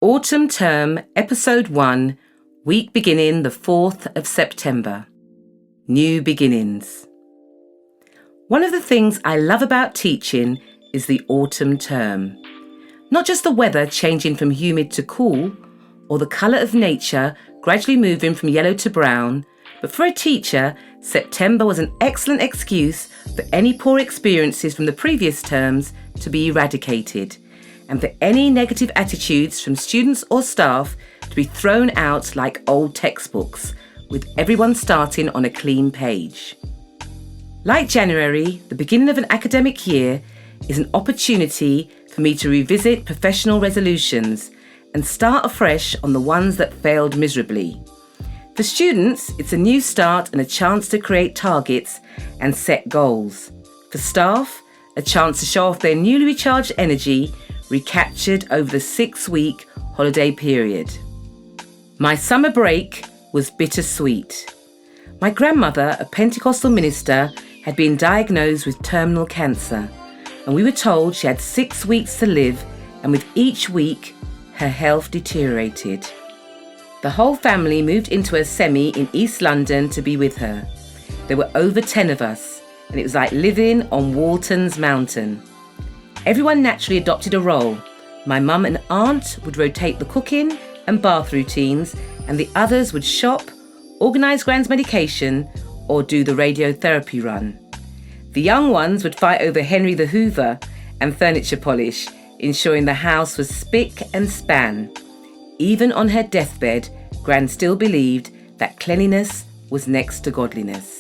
Autumn Term, Episode 1, week beginning the 4th of September. New beginnings. One of the things I love about teaching is the autumn term. Not just the weather changing from humid to cool, or the colour of nature gradually moving from yellow to brown, but for a teacher, September was an excellent excuse for any poor experiences from the previous terms to be eradicated, and for any negative attitudes from students or staff to be thrown out like old textbooks, with everyone starting on a clean page. Like January, the beginning of an academic year is an opportunity for me to revisit professional resolutions and start afresh on the ones that failed miserably. For students, it's a new start and a chance to create targets and set goals. For staff, a chance to show off their newly recharged energy recaptured over the 6-week holiday period. My summer break was bittersweet. My grandmother, a Pentecostal minister, had been diagnosed with terminal cancer, and we were told she had 6 weeks to live, and with each week, her health deteriorated. The whole family moved into a semi in East London to be with her. There were over 10 of us, and it was like living on Walton's Mountain. Everyone naturally adopted a role. My mum and aunt would rotate the cooking and bath routines, and the others would shop, organise Gran's medication, or do the radiotherapy run. The young ones would fight over Henry the Hoover and furniture polish, ensuring the house was spick and span. Even on her deathbed, Gran still believed that cleanliness was next to godliness.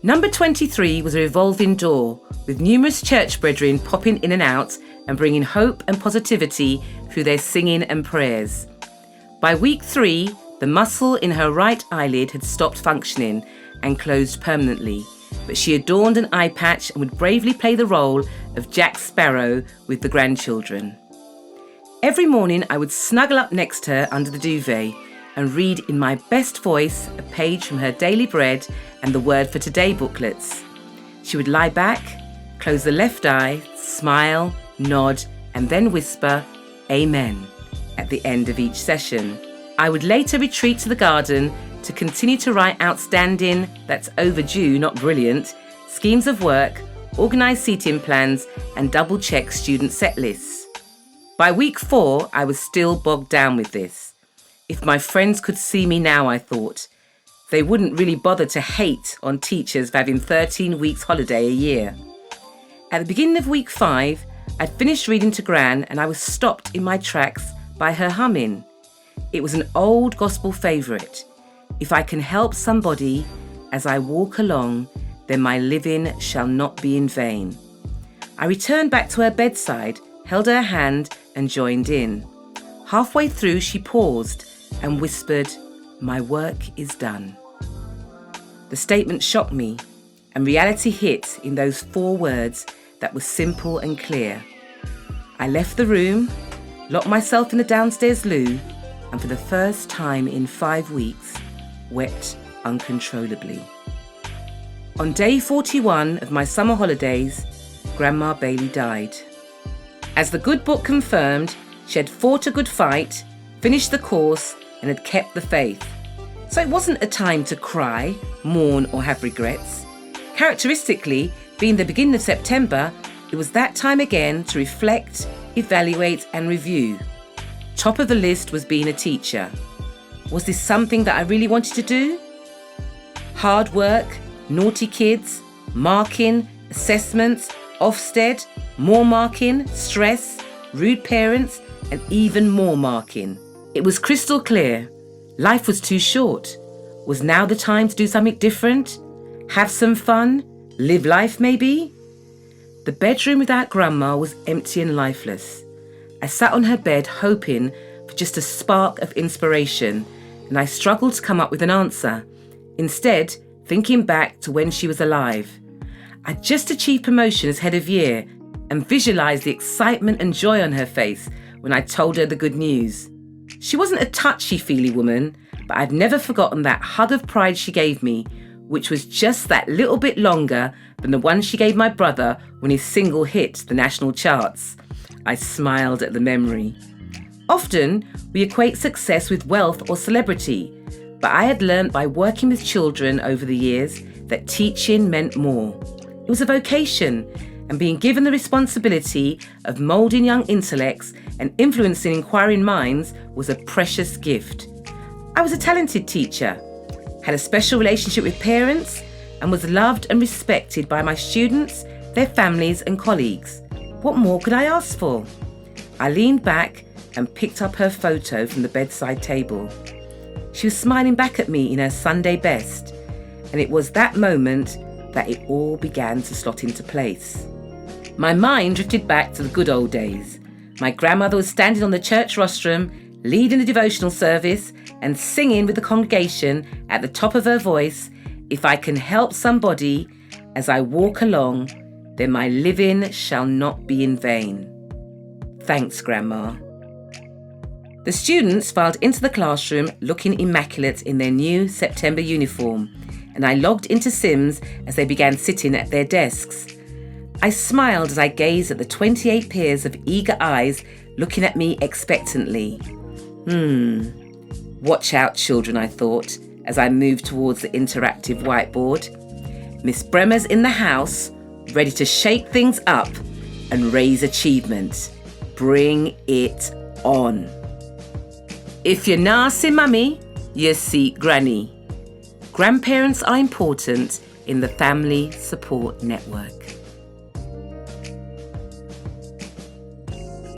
Number 23 was a revolving door, with numerous church brethren popping in and out and bringing hope and positivity through their singing and prayers. By week 3, the muscle in her right eyelid had stopped functioning and closed permanently, but she adorned an eye patch and would bravely play the role of Jack Sparrow with the grandchildren. Every morning I would snuggle up next to her under the duvet and read in my best voice a page from her Daily Bread and the Word for Today booklets. She would lie back, close the left eye, smile, nod, and then whisper, "Amen," at the end of each session. I would later retreat to the garden to continue to write outstanding, that's overdue, not brilliant, schemes of work, organise seating plans, and double-check student set lists. By week 4, I was still bogged down with this. If my friends could see me now, I thought, they wouldn't really bother to hate on teachers for having 13 weeks holiday a year. At the beginning of week 5, I'd finished reading to Gran and I was stopped in my tracks by her humming. It was an old gospel favourite. If I can help somebody as I walk along, then my living shall not be in vain. I returned back to her bedside, held her hand and joined in. Halfway through, she paused and whispered, "My work is done." The statement shocked me, and reality hit in those 4 words that were simple and clear. I left the room, locked myself in the downstairs loo, and for the first time in 5 weeks, wept uncontrollably. On day 41 of my summer holidays, Grandma Bailey died. As the good book confirmed, she had fought a good fight, finished the course, and had kept the faith. So it wasn't a time to cry, mourn, or have regrets. Characteristically, being the beginning of September, it was that time again to reflect, evaluate, and review. Top of the list was being a teacher. Was this something that I really wanted to do? Hard work, naughty kids, marking, assessments, Ofsted, more marking, stress, rude parents, and even more marking. It was crystal clear. Life was too short. Was now the time to do something different? Have some fun? Live life, maybe? The bedroom without Grandma was empty and lifeless. I sat on her bed hoping for just a spark of inspiration, and I struggled to come up with an answer. Instead, thinking back to when she was alive. I'd just achieved promotion as head of year and visualised the excitement and joy on her face when I told her the good news. She wasn't a touchy-feely woman, but I've never forgotten that hug of pride she gave me, which was just that little bit longer than the one she gave my brother when his single hit the national charts. I smiled at the memory. Often, we equate success with wealth or celebrity, but I had learnt by working with children over the years that teaching meant more. It was a vocation, and being given the responsibility of moulding young intellects and influencing inquiring minds was a precious gift. I was a talented teacher, had a special relationship with parents, and was loved and respected by my students, their families and colleagues. What more could I ask for? I leaned back and picked up her photo from the bedside table. She was smiling back at me in her Sunday best, and it was that moment that it all began to slot into place. My mind drifted back to the good old days. My grandmother was standing on the church rostrum, leading the devotional service and singing with the congregation at the top of her voice, "If I can help somebody as I walk along, then my living shall not be in vain." Thanks, Grandma. The students filed into the classroom looking immaculate in their new September uniform, and I logged into Sims as they began sitting at their desks. I smiled as I gazed at the 28 pairs of eager eyes looking at me expectantly. Watch out, children, I thought, as I moved towards the interactive whiteboard. Miss Bremmer's in the house, ready to shake things up and raise achievement. Bring it on. If you're nah see mummy, you see granny. Grandparents are important in the Family Support Network.